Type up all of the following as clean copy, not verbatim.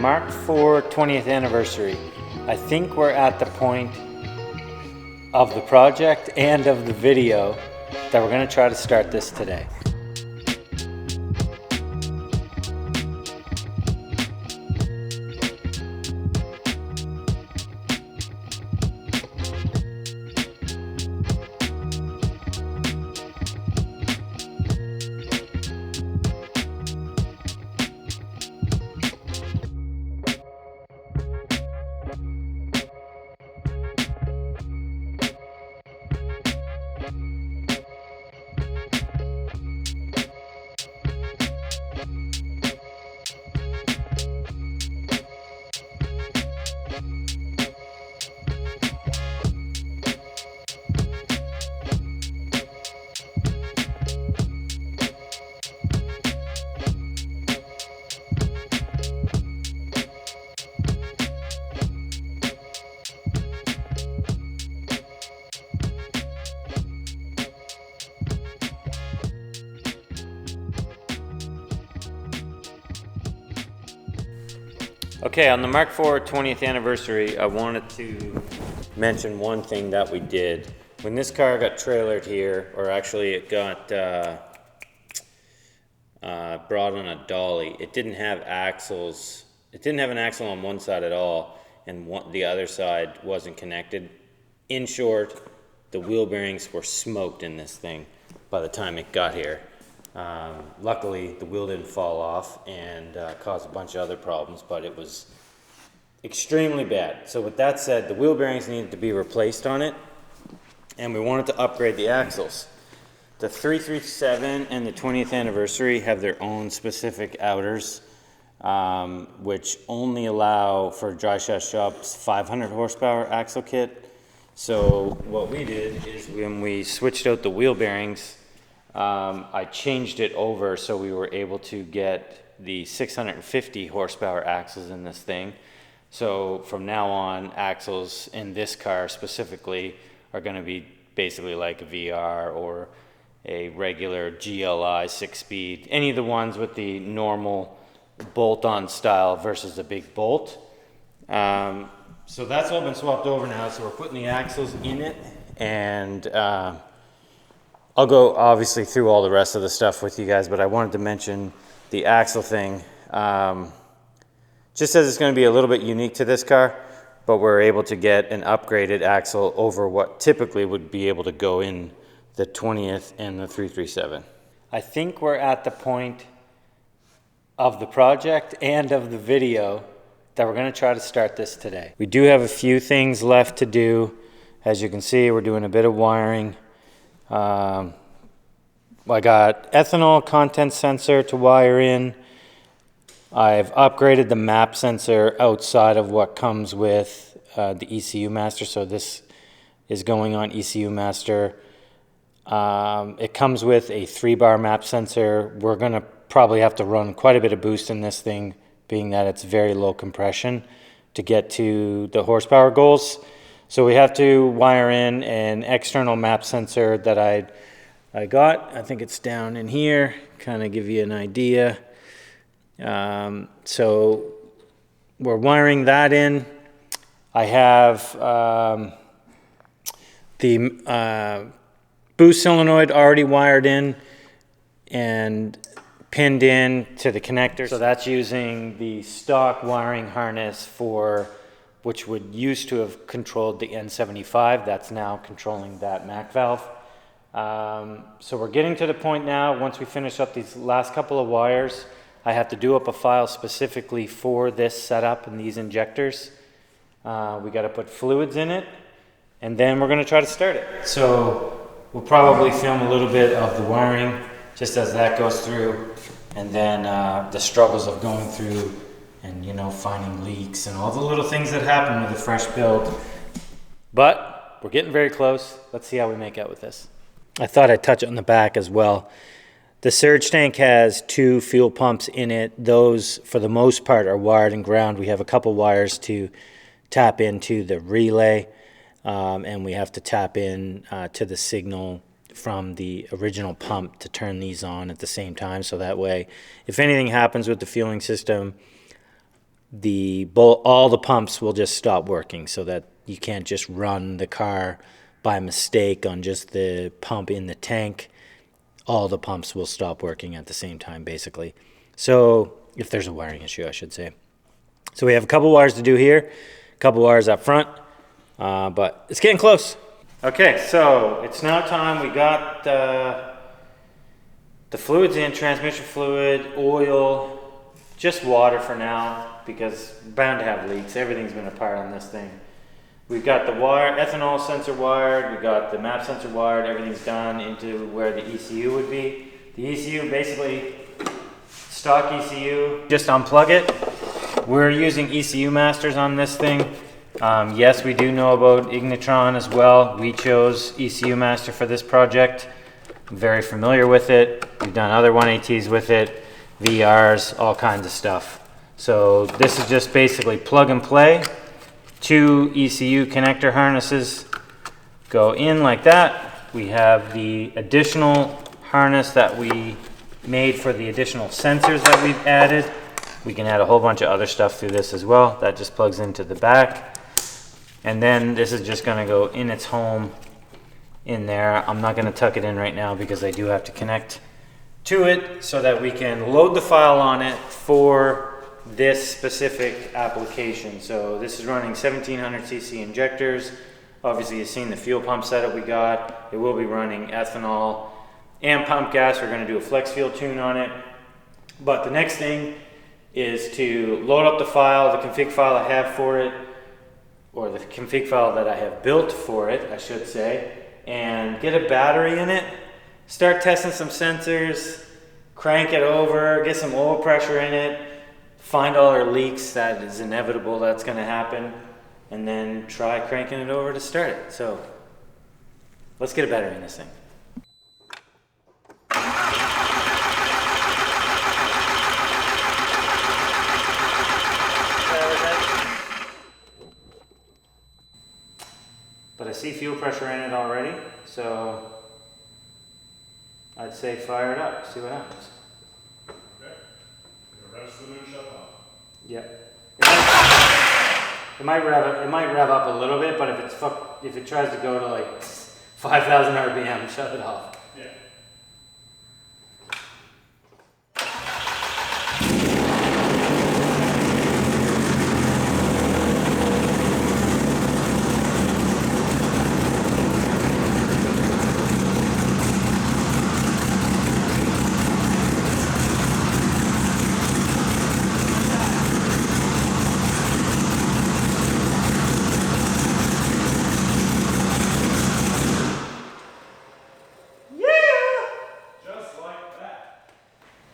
Mark IV 20th anniversary. I think we're at the point of the project and of the video that we're going to try to start this today. Okay, on the Mark IV 20th anniversary, I wanted to mention one thing that we did. When this car got trailered here, or actually it got brought on a dolly, it didn't have axles. It didn't have an axle on one side at all, and the other side wasn't connected. In short, the wheel bearings were smoked in this thing by the time it got here. Luckily, the wheel didn't fall off and cause a bunch of other problems, but it was extremely bad. So with that said, the wheel bearings needed to be replaced on it, and we wanted to upgrade the axles. The 337 and the 20th anniversary have their own specific outers, which only allow for dry shaft shops 500 horsepower axle kit. So what we did is when we switched out the wheel bearings, I changed it over so we were able to get the 650 horsepower axles in this thing. So from now on, axles in this car specifically are going to be basically like a VR or a regular GLI 6-speed, any of the ones with the normal bolt-on style versus the big bolt. So that's all been swapped over now, so we're putting the axles in it, and I'll go obviously through all the rest of the stuff with you guys, but I wanted to mention the axle thing. Just as it's going to be a little bit unique to this car, but we're able to get an upgraded axle over what typically would be able to go in the 20th and the 337. I think we're at the point of the project and of the video that we're going to try to start this today. We do have a few things left to do. As you can see, we're doing a bit of wiring. I got ethanol content sensor to wire in. I've upgraded the map sensor outside of what comes with the ECU Master, so this is going on ECU Master. It comes with a 3-bar map sensor. We're going to probably have to run quite a bit of boost in this thing, being that it's very low compression to get to the horsepower goals. So we have to wire in an external map sensor that I got. I think it's down in here, kind of give you an idea. So we're wiring that in. I have the boost solenoid already wired in and pinned in to the connector. So that's using the stock wiring harness for which would used to have controlled the N75. That's now controlling that MAC valve. So we're getting to the point now, once we finish up these last couple of wires, I have to do up a file specifically for this setup and these injectors. We got to put fluids in it, and then we're going to try to start it. So we'll probably film a little bit of the wiring just as that goes through, and then the struggles of going through and, you know, finding leaks and all the little things that happen with a fresh build. But we're getting very close. Let's see how we make out with this. I thought I'd touch on the back as well. The surge tank has 2 fuel pumps in it. Those, for the most part, are wired and ground. We have a couple wires to tap into the relay, and we have to tap in to the signal from the original pump to turn these on at the same time. So that way, if anything happens with the fueling system, all the pumps will just stop working, so that you can't just run the car by mistake on just the pump in the tank. All the pumps will stop working at the same time, basically. So if there's a wiring issue, I should say. So we have a couple wires to do here, a couple wires up front, but it's getting close. Okay, so it's now time. We got the fluids in, transmission fluid, oil, just water for now, because we're bound to have leaks. Everything's been apart on this thing. We've got the wire, ethanol sensor wired, we've got the map sensor wired, everything's done into where the ECU would be. The ECU, basically, stock ECU, just unplug it. We're using ECU Masters on this thing. Yes, we do know about Ignitron as well. We chose ECU Master for this project. I'm very familiar with it. We've done other 180s with it, VRs, all kinds of stuff. So this is just basically plug and play. 2 ECU connector harnesses go in like that. We have the additional harness that we made for the additional sensors that we've added. We can add a whole bunch of other stuff through this as well. That just plugs into the back. And then this is just gonna go in its home in there. I'm not gonna tuck it in right now because I do have to connect to it so that we can load the file on it for this specific application. So this is running 1700cc injectors. Obviously you've seen the fuel pump setup we got. It will be running ethanol and pump gas. We're gonna do a flex fuel tune on it. But the next thing is to load up the file, the config file I have for it, or the config file that I have built for it, I should say, and get a battery in it, start testing some sensors, crank it over, get some oil pressure in it, find all our leaks. That is inevitable, that's gonna happen, and then try cranking it over to start it. So let's get a battery in this thing. But I see fuel pressure in it already, so I'd say fire it up, see what happens. Okay. Rest of the moon shut off. Yep. It might rev up a little bit, but if it tries to go to like 5,000 RPM, shut it off. Yeah.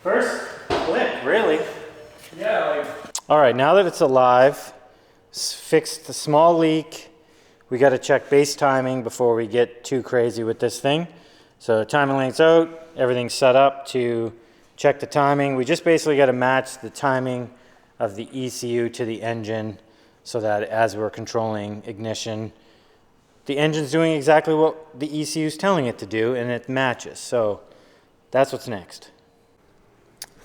First clip, really. Yeah, like. All right, now that it's alive, fixed the small leak, we got to check base timing before we get too crazy with this thing. So timing link's out, everything's set up to check the timing. We just basically got to match the timing of the ECU to the engine so that as we're controlling ignition, the engine's doing exactly what the ECU is telling it to do, and it matches. So that's what's next.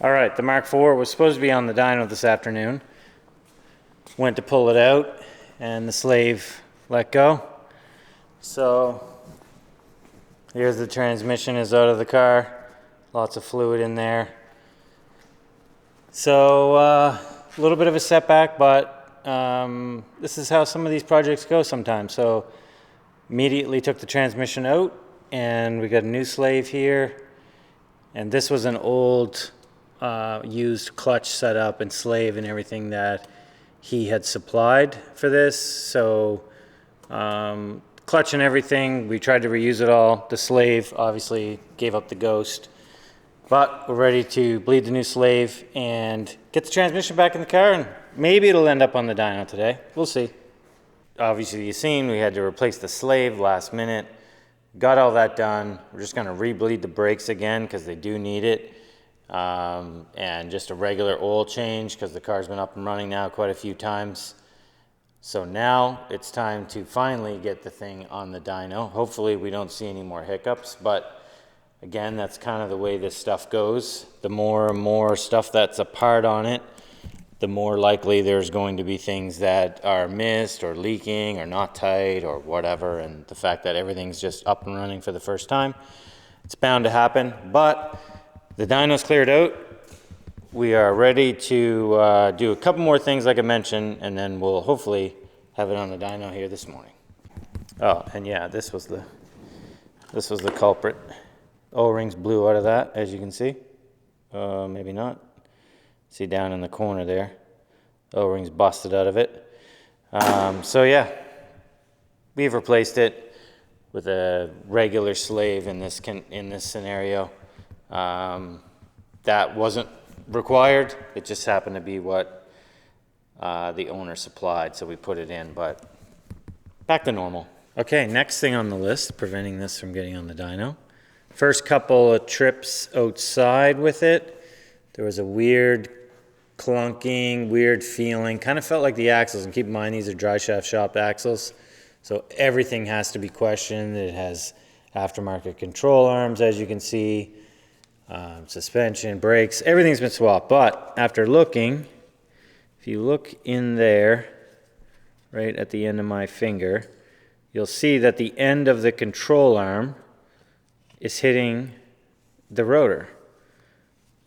All right, the Mark IV was supposed to be on the dyno this afternoon. Went to pull it out, and the slave let go. So here's the transmission is out of the car. Lots of fluid in there. So a little bit of a setback, but this is how some of these projects go sometimes. So immediately took the transmission out, and we got a new slave here. And this was an old used clutch setup and slave and everything that he had supplied for this. So clutch and everything, we tried to reuse it all. The slave obviously gave up the ghost, but we're ready to bleed the new slave and get the transmission back in the car, and maybe it'll end up on the dyno today. We'll see. Obviously you've seen we had to replace the slave last minute. Got all that done. We're just gonna re-bleed the brakes again because they do need it. And just a regular oil change because the car's been up and running now quite a few times. So now it's time to finally get the thing on the dyno. Hopefully we don't see any more hiccups, but again, that's kind of the way this stuff goes. The more and more stuff that's apart on it, the more likely there's going to be things that are missed or leaking or not tight or whatever. And the fact that everything's just up and running for the first time, it's bound to happen. But the dyno's cleared out. We are ready to do a couple more things like I mentioned, and then we'll hopefully have it on the dyno here this morning. Oh, and yeah, this was the culprit. O-rings blew out of that, as you can see. Maybe not. See down in the corner there, O-rings busted out of it. So yeah, we've replaced it with a regular slave in this scenario. That wasn't required. It just happened to be what the owner supplied, so we put it in. But back to normal. Okay, next thing on the list, preventing this from getting on the dyno. First couple of trips outside with it, there was a weird clunking, weird feeling. Kind of felt like the axles, and keep in mind these are dry shaft shop axles, so everything has to be questioned. It has aftermarket control arms, as you can see, suspension, brakes, everything's been swapped. But after looking, if you look in there, right at the end of my finger, you'll see that the end of the control arm is hitting the rotor.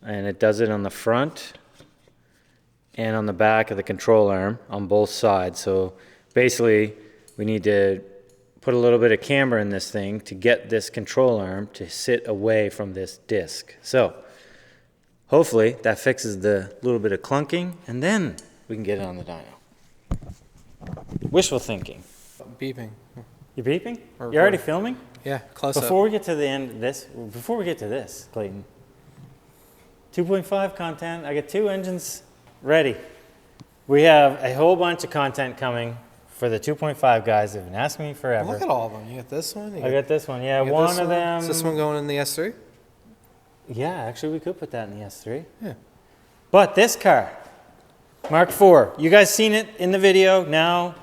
And it does it on the front and on the back of the control arm on both sides. So basically, we need to put a little bit of camber in this thing to get this control arm to sit away from this disc. So hopefully that fixes the little bit of clunking, and then we can get it on the dyno. Wishful thinking. Beeping. You're beeping? Or You're already filming? Yeah, close Before up. we get to the end of this, before we get to this, Clayton, 2.5 content, I got 2 engines ready. We have a whole bunch of content coming for the 2.5 guys. They've been asking me forever. Look at all of them. You got this one. I got this one, yeah, you got one this of them. Is this one going in the S3? Yeah, actually we could put that in the S3. Yeah. But this car, Mark IV, you guys seen it in the video. Now,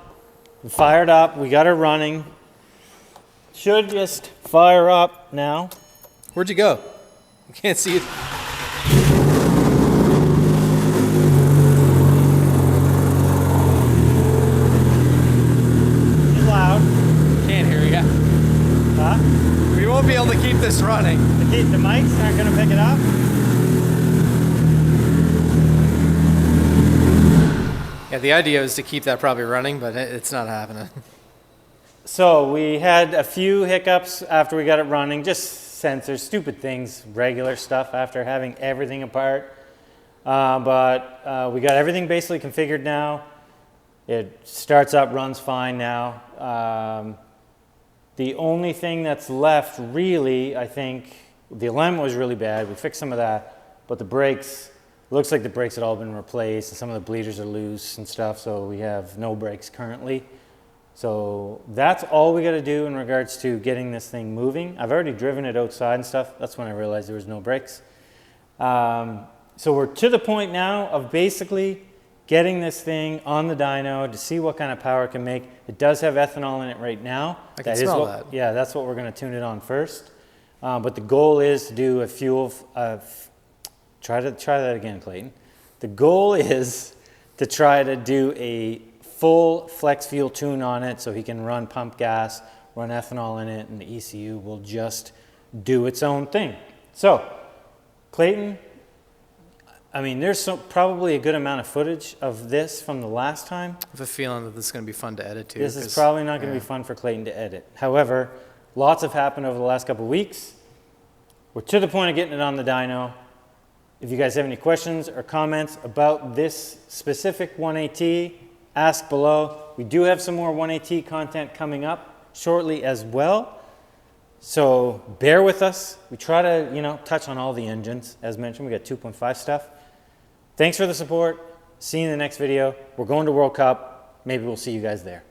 we fired up, we got her running. Should just fire up now. Where'd you go? I can't see it. It's loud. Can't hear you. Huh? We won't be able to keep this running. The mics aren't gonna pick it up? Yeah, the idea is to keep that probably running, but it's not happening. So we had a few hiccups after we got it running, just sensors, stupid things, regular stuff after having everything apart. But we got everything basically configured now. It starts up, runs fine now. The only thing that's left really, I think, the alignment was really bad. We fixed some of that, but the brakes, looks like the brakes had all been replaced and some of the bleeders are loose and stuff, so we have no brakes currently. So that's all we got to do in regards to getting this thing moving. I've already driven it outside and stuff. That's when I realized there was no brakes. So we're to the point now of basically getting this thing on the dyno to see what kind of power it can make. It does have ethanol in it right now. I can smell that. Yeah, that's what we're going to tune it on first. But the goal is to do a fuel. Try that again, Clayton. The goal is to try to do a full flex fuel tune on it so he can run pump gas, run ethanol in it, and the ECU will just do its own thing. So, Clayton, I mean, there's probably a good amount of footage of this from the last time. I have a feeling that this is going to be fun to edit too. This is probably not going to be fun for Clayton to edit. However, lots have happened over the last couple of weeks. We're to the point of getting it on the dyno. If you guys have any questions or comments about this specific 1AT, ask below. We do have some more 1AT content coming up shortly as well. So bear with us. We try to, touch on all the engines. As mentioned, we got 2.5 stuff. Thanks for the support. See you in the next video. We're going to World Cup. Maybe we'll see you guys there.